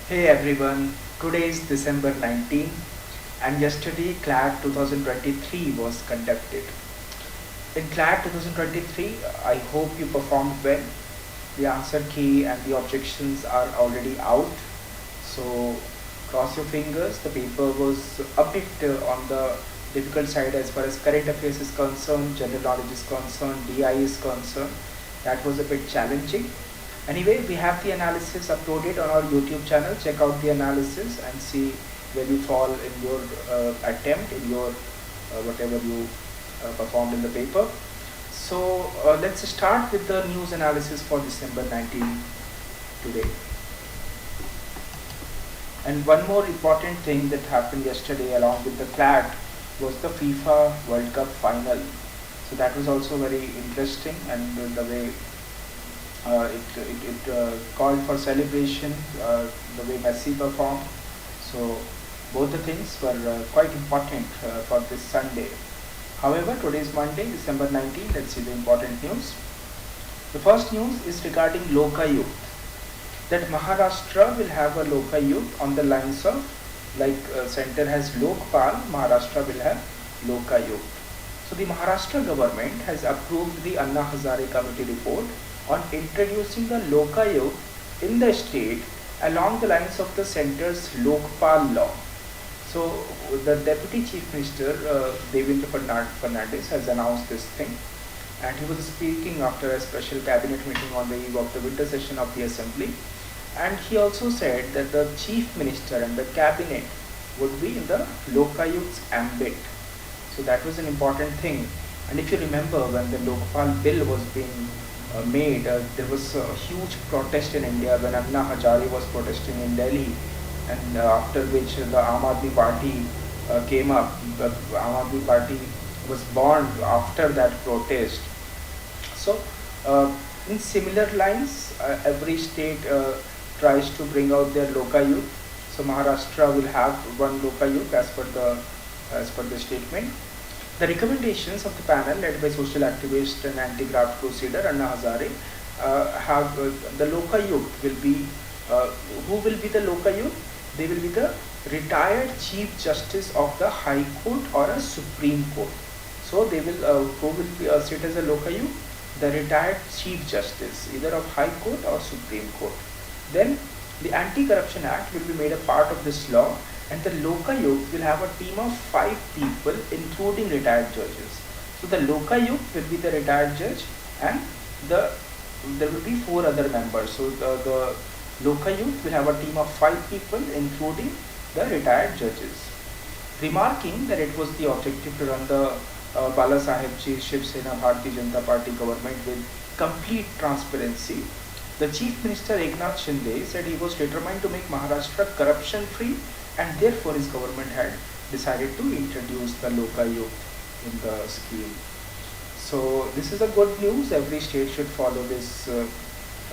Hey everyone, today is December 19 and yesterday CLAT 2023 was conducted. In CLAT 2023, I hope you performed well. The answer key and the objections are already out. So cross your fingers. The paper was a bit on the difficult side as far as current affairs is concerned, general knowledge is concerned, DI is concerned. That was a bit challenging. Anyway, we have the analysis uploaded on our YouTube channel. Check out the analysis and see where you fall in your attempt, in your whatever you performed in the paper. So let's start with the news analysis for December 19 today. And one more important thing that happened yesterday along with the CLAT was the FIFA World Cup final. So that was also very interesting, and the way it called for celebration, the way Messi performed. So both the things were quite important for this Sunday. However, today is Monday, December 19. Let's see the important news. The first news is regarding Lokayukt, that Maharashtra will have a Lokayukt on the lines of like center has Lokpal, Maharashtra will have Lokayukt. So the Maharashtra government has approved the Anna Hazare committee report on introducing the Lokayukt in the state along the lines of the center's Lokpal law. So the Deputy Chief Minister Devendra Fernandes has announced this thing, and he was speaking after a special cabinet meeting on the eve of the winter session of the assembly, and he also said that the Chief Minister and the cabinet would be in the Lokayukt's ambit. So that was an important thing. And if you remember, when the Lokpal bill was being made, there was a huge protest in India when Anna Hazare was protesting in Delhi, and after which the Aam Aadmi Party came up. The Aam Aadmi Party was born after that protest. So, in similar lines, every state tries to bring out their Lokayukt. So Maharashtra will have one Lokayukt as per the statement. The recommendations of the panel led by social activist and anti-graft crusader Anna Hazare have the Lokayukt will be who will be the Lokayukt? They will be the retired Chief Justice of the High Court or a Supreme Court. So they will who will be sit as a Lokayukt? The retired Chief Justice, either of High Court or Supreme Court. Then the Anti-Corruption Act will be made a part of this law, and the Lokayukt will have a team of 5 people including retired judges. So the Lokayukt will be the retired judge, and there will be 4 other members. So the Lokayukt will have a team of 5 people including the retired judges. Remarking that it was the objective to run the Bala Sahebji Shiv Sena Bharatiya Janata Party government with complete transparency, the Chief Minister Eknath Shinde said he was determined to make Maharashtra corruption free, and therefore his government had decided to introduce the Lokayukt in the scheme. So this is a good news. Every state should follow this.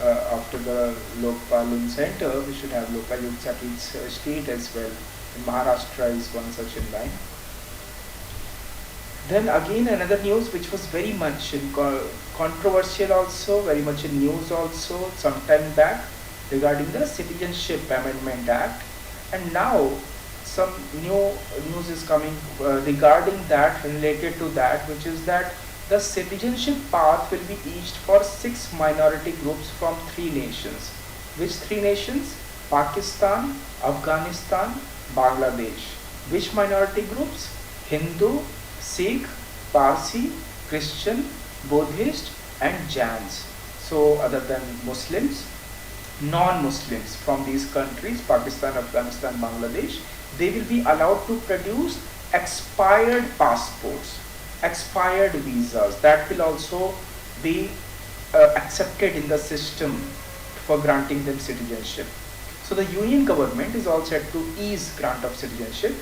After the Lokpal in center, we should have Lokayukts at each state as well. And Maharashtra is one such in line. Then again another news which was very much controversial also, very much in news also some time back, regarding the Citizenship Amendment Act, and now some new news is coming regarding that, related to that, which is that the citizenship path will be eased for 6 minority groups from 3 nations. Which 3 nations? Pakistan, Afghanistan, Bangladesh. Which minority groups? Hindu, Sikh, Parsi, Christian, Buddhist and Jains. So other than Muslims, non-Muslims from these countries, Pakistan, Afghanistan, Bangladesh, they will be allowed to produce expired passports, expired visas. That will also be accepted in the system for granting them citizenship. So the union government is all set to ease grant of citizenship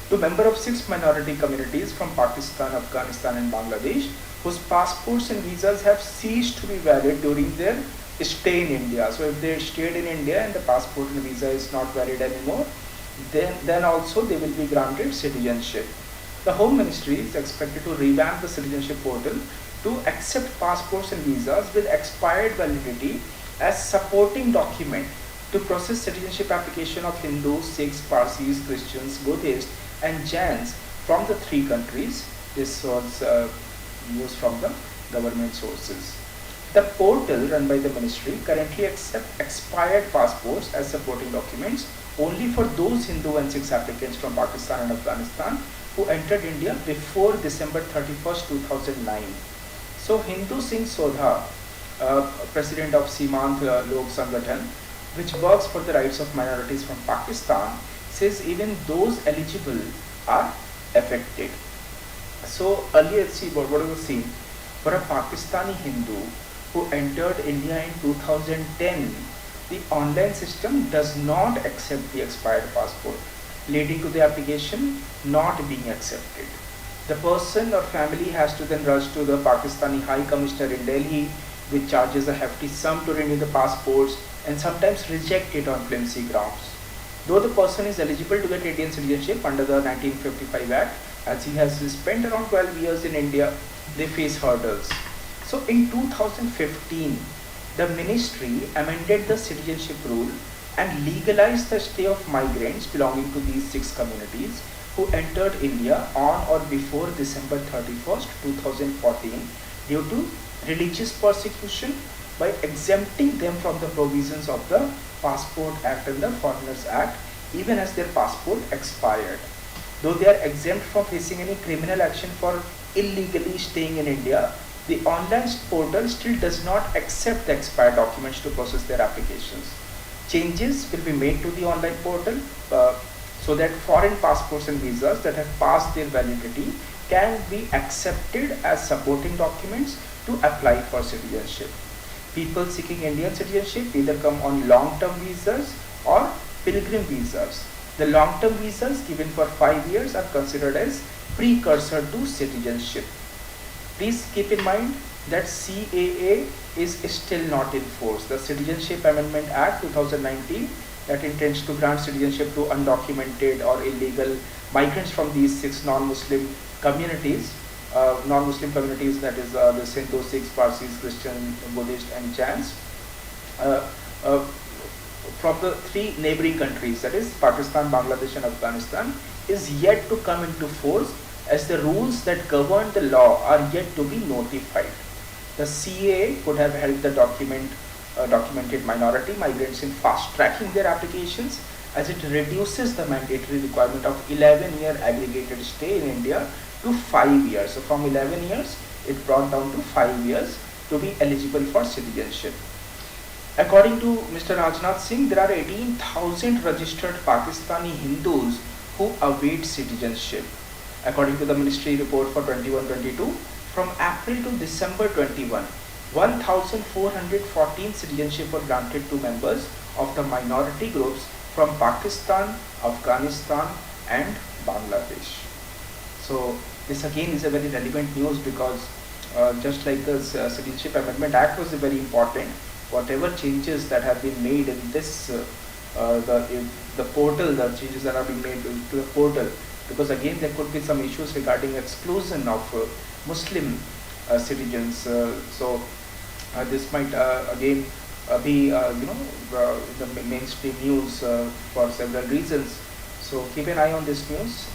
to members of 6 minority communities from Pakistan, Afghanistan and Bangladesh, whose passports and visas have ceased to be valid during their stay in India. So if they stayed in India and the passport and visa is not valid anymore, then also they will be granted citizenship. The Home Ministry is expected to revamp the citizenship portal to accept passports and visas with expired validity as supporting document to process citizenship application of Hindus, Sikhs, Parsis, Christians, Buddhists, and Jains from the three countries. This was news from the government sources. The portal run by the ministry currently accepts expired passports as supporting documents only for those Hindu and Sikh applicants from Pakistan and Afghanistan who entered India before December 31st, 2009. So Hindu Singh Sodha, president of Simant Lok Sangathan, which works for the rights of minorities from Pakistan, says even those eligible are affected. So earlier, see what was seen for a Pakistani Hindu who entered India in 2010, the online system does not accept the expired passport, leading to the application not being accepted. The person or family has to then rush to the Pakistani High Commissioner in Delhi, which charges a hefty sum to renew the passports and sometimes reject it on flimsy grounds. Though the person is eligible to get Indian citizenship under the 1955 Act, as he has spent around 12 years in India, they face hurdles. So in 2015, the ministry amended the citizenship rule and legalized the stay of migrants belonging to these six communities who entered India on or before December 31st, 2014 due to religious persecution by exempting them from the provisions of the Passport Act and the Foreigners Act even as their passport expired. Though they are exempt from facing any criminal action for illegally staying in India, the online portal still does not accept the expired documents to process their applications. Changes will be made to the online portal so that foreign passports and visas that have passed their validity can be accepted as supporting documents to apply for citizenship. People seeking Indian citizenship either come on long-term visas or pilgrim visas. The long-term visas given for 5 years are considered as precursor to citizenship. Please keep in mind that CAA is still not in force. The Citizenship Amendment Act 2019 that intends to grant citizenship to undocumented or illegal migrants from these six non-Muslim communities, that is the Hindu, Sikhs, Parsis, Christian, Buddhist and Jains, from the three neighboring countries, that is Pakistan, Bangladesh and Afghanistan, is yet to come into force as the rules that govern the law are yet to be notified. The CAA could have helped the documented minority migrants in fast-tracking their applications as it reduces the mandatory requirement of 11-year aggregated stay in India to 5 years. So from 11 years, it brought down to 5 years to be eligible for citizenship. According to Mr. Rajnath Singh, there are 18,000 registered Pakistani Hindus who await citizenship. According to the ministry report for 21-22, from April to December 21, 1,414 citizenship were granted to members of the minority groups from Pakistan, Afghanistan and Bangladesh. So this again is a very relevant news because just like the Citizenship Amendment Act was very important, whatever changes that have been made in this, the portal, the changes that are being made to the portal, because again there could be some issues regarding exclusion of Muslim citizens. So this might again be the mainstream news for several reasons. So keep an eye on this news.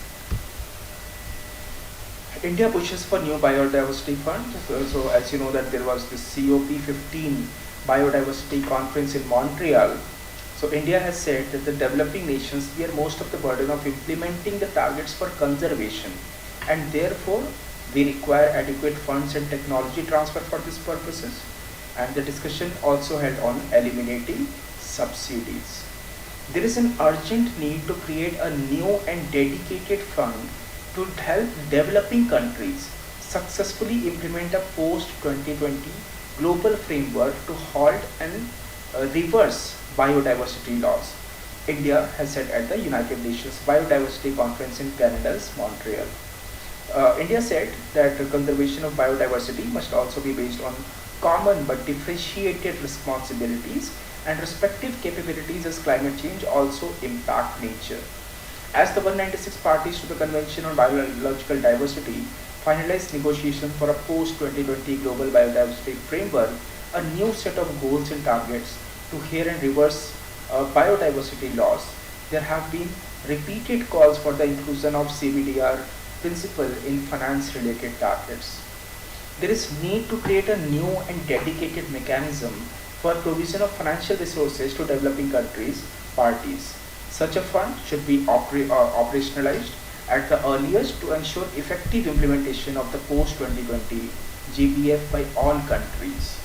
India pushes for new biodiversity fund. So as you know that there was this COP15 biodiversity conference in Montreal. So India has said that the developing nations bear most of the burden of implementing the targets for conservation, and therefore we require adequate funds and technology transfer for these purposes. And the discussion also held on eliminating subsidies. There is an urgent need to create a new and dedicated fund to help developing countries successfully implement a post-2020 global framework to halt and reverse biodiversity loss. India has said at the United Nations Biodiversity Conference in Canada's Montreal. India said that conservation of biodiversity must also be based on common but differentiated responsibilities and respective capabilities as climate change also impact nature. As the 196 parties to the Convention on Biological Diversity finalized negotiations for a post-2020 global biodiversity framework, a new set of goals and targets to hear and reverse biodiversity loss, there have been repeated calls for the inclusion of CBDR principle in finance related targets. There is need to create a new and dedicated mechanism for provision of financial resources to developing countries parties. Such a fund should be operationalized at the earliest to ensure effective implementation of the post 2020 GBF by all countries.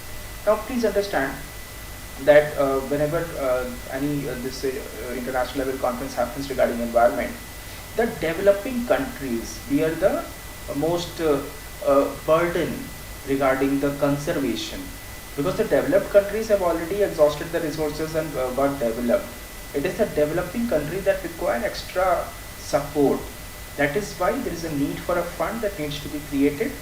Now please understand that whenever any this international level conference happens regarding environment, the developing countries bear the most burden regarding the conservation, because the developed countries have already exhausted the resources and got developed. It is the developing country that require extra support. That is why there is a need for a fund that needs to be created.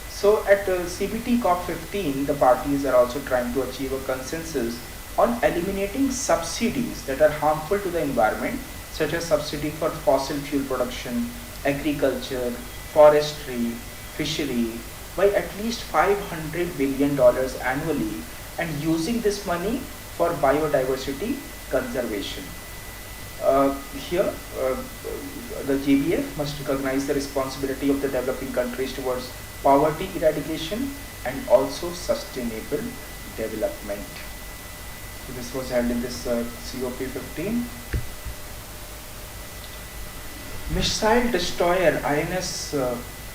So at CBT COP15, the parties are also trying to achieve a consensus on eliminating subsidies that are harmful to the environment, such as subsidy for fossil fuel production, agriculture, forestry, fishery, by at least $500 billion annually, and using this money for biodiversity conservation. Here, the GBF must recognize the responsibility of the developing countries towards poverty eradication and also sustainable development. So this was held in this COP15. Missile destroyer INS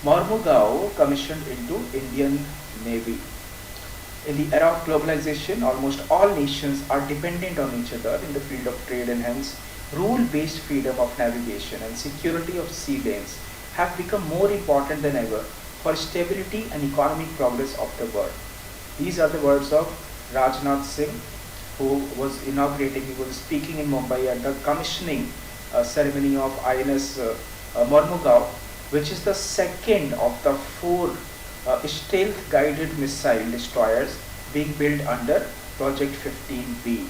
Mormugao commissioned into Indian Navy. In the era of globalization, almost all nations are dependent on each other in the field of trade, and hence rule-based freedom of navigation and security of sea lanes have become more important than ever for stability and economic progress of the world. These are the words of Rajnath Singh, who was he was speaking in Mumbai at the commissioning ceremony of INS Mormugao, which is the second of the four stealth guided missile destroyers being built under Project 15B.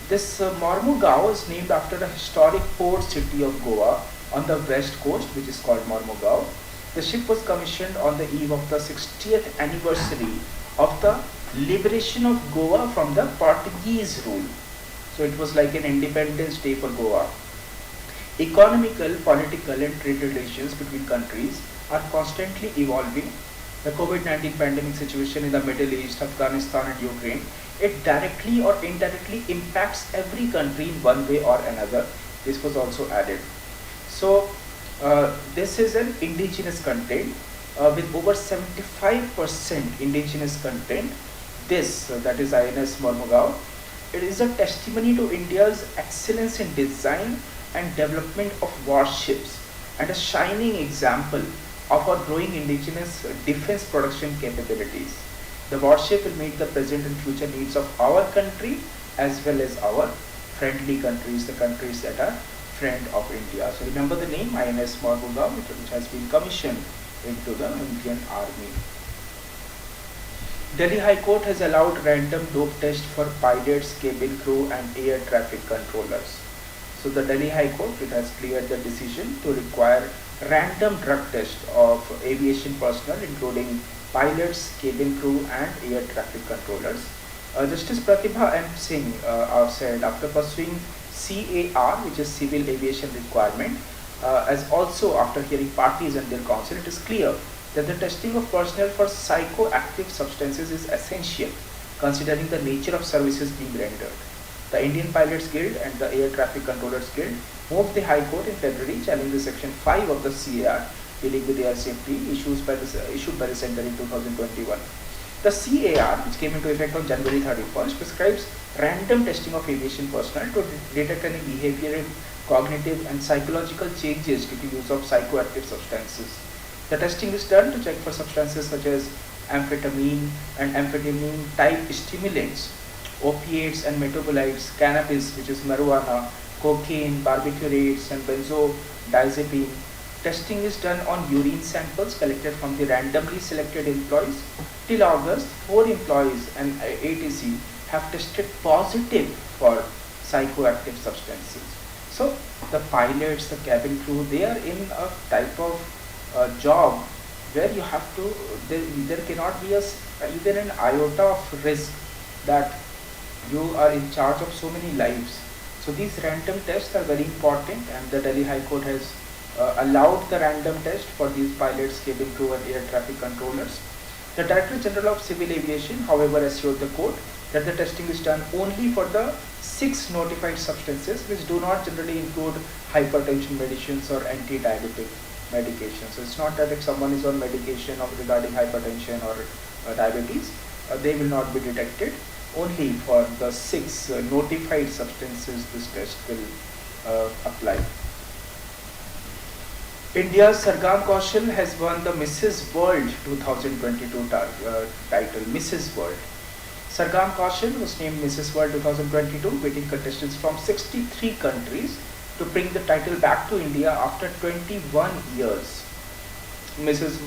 This Mormugao is named after a historic port city of Goa on the west coast, which is called Mormugao. The ship was commissioned on the eve of the 60th anniversary of the liberation of Goa from the Portuguese rule. So it was like an Independence Day for Goa. Economical, political and trade relations between countries are constantly evolving. The COVID-19 pandemic situation in the Middle East, Afghanistan and Ukraine, it directly or indirectly impacts every country in one way or another. This was also added. So this is an indigenous content with over 75% indigenous content. This, that is INS Mormugao, it is a testimony to India's excellence in design and development of warships and a shining example of our growing indigenous defense production capabilities. The warship will meet the present and future needs of our country as well as our friendly countries, the countries that are friend of India. So remember the name INS Mormugao, which has been commissioned into the Indian Army. Delhi High Court has allowed random dope test for pilots, cabin crew and air traffic controllers. So the Delhi High Court, it has cleared the decision to require random drug test of aviation personnel including pilots, cabin crew and air traffic controllers. Justice Pratibha M. Singh said after pursuing CAR, which is Civil Aviation Requirement, as also after hearing parties and their counsel, it is clear that the testing of personnel for psychoactive substances is essential considering the nature of services being rendered. The Indian Pilots Guild and the Air Traffic Controllers Guild moved the High Court in February challenging Section 5 of the CAR dealing with air safety issued by the Center in 2021. The CAR, which came into effect on January 31st, prescribes random testing of aviation personnel to detect any behavioral, cognitive and psychological changes due to use of psychoactive substances. The testing is done to check for substances such as amphetamine and amphetamine type stimulants, opiates and metabolites, cannabis, which is marijuana, cocaine, barbiturates and benzodiazepine. Testing is done on urine samples collected from the randomly selected employees. Till August, 4 employees and ATC have tested positive for psychoactive substances. So the pilots, the cabin crew, they are in a type of job where you have to, there cannot be even an iota of risk that You are in charge of so many lives. So these random tests are very important, and the Delhi High Court has allowed the random test for these pilots, cabin crew and air traffic controllers. The Director General of Civil Aviation, however, assured the court that the testing is done only for the 6 notified substances which do not generally include hypertension medicines or anti-diabetic medication. So it's not that if someone is on medication of regarding hypertension or diabetes, they will not be detected. Only for the 6 notified substances this test will apply. India's Sargam Kaushal has won the Mrs. World 2022 title. Mrs. World. Sargam Kaushal was named Mrs. World 2022, beating contestants from 63 countries to bring the title back to India after 21 years. Mrs.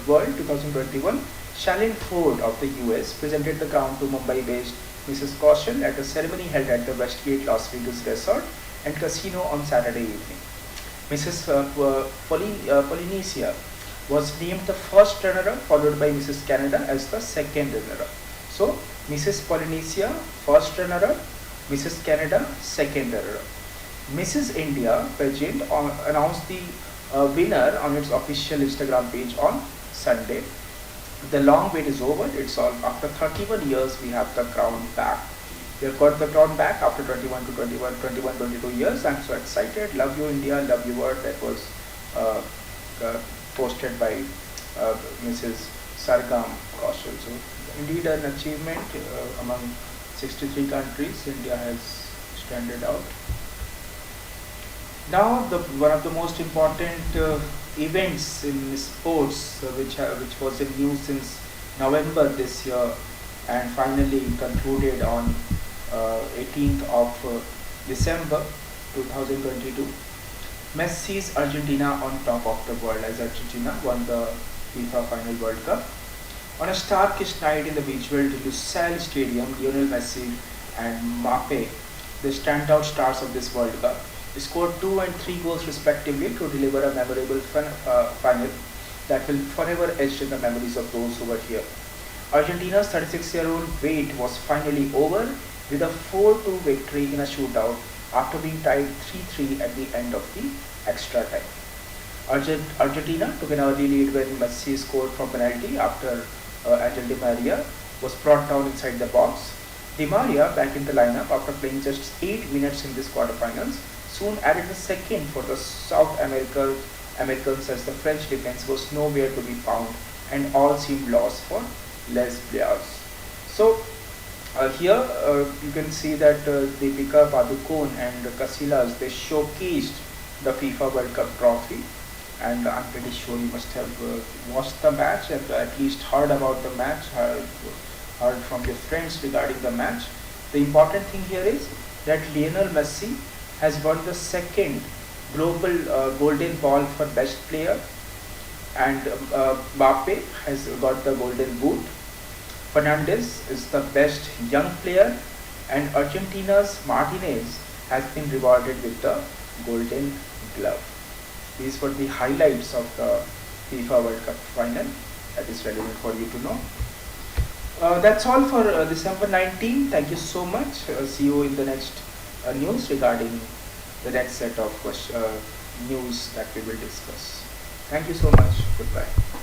World 2021, Shalin Ford of the US presented the crown to Mumbai-based Mrs. Kaushal at a ceremony held at the Westgate Las Vegas Resort and Casino on Saturday evening. Mrs. Polynesia was named the first runner-up, followed by Mrs. Canada as the second runner-up. So, Mrs. Polynesia, first runner-up, Mrs. Canada, second runner-up. Mrs. India pageant announced the winner on its official Instagram page on Sunday. The long wait is over. It's all after 31 years we have the crown back. We have got the crown back after 22 years. I'm so excited. Love you India, love you world. That was posted by Mrs. Sargam Kaushal. So indeed an achievement among 63 countries. India has standed out. Now one of the most important events in sports which was in news since November this year and finally concluded on 18th of December 2022. Messi's Argentina on top of the world as Argentina won the FIFA Final World Cup. On a starkish night in the visual Lusail Stadium, Lionel Messi and Mbappe, the standout stars of this World Cup, scored 2 and 3 goals respectively to deliver a memorable final that will forever etch in the memories of those who were here. Argentina's 36-year-old wait was finally over with a 4-2 victory in a shootout after being tied 3-3 at the end of the extra time. Argentina took an early lead when Messi scored from penalty after Angel Di Maria was brought down inside the box. Di Maria, back in the lineup after playing just 8 minutes in this quarterfinals, soon added a second for the South Americans as the French defense was nowhere to be found and all seemed lost for Les Blears. So here you can see that Deepika Padukone and Casillas, they showcased the FIFA World Cup trophy, and I'm pretty sure you must have watched the match and at least heard about the match, heard from your friends regarding the match. The important thing here is that Lionel Messi has won the second global golden ball for best player, and Mbappe has got the golden boot. Fernandes is the best young player, and Argentina's Martinez has been rewarded with the golden glove. These were the highlights of the FIFA World Cup final that is relevant for you to know. That's all for December 19. Thank you so much. See you in the next news regarding the next set of news that we will discuss. Thank you so much. Goodbye.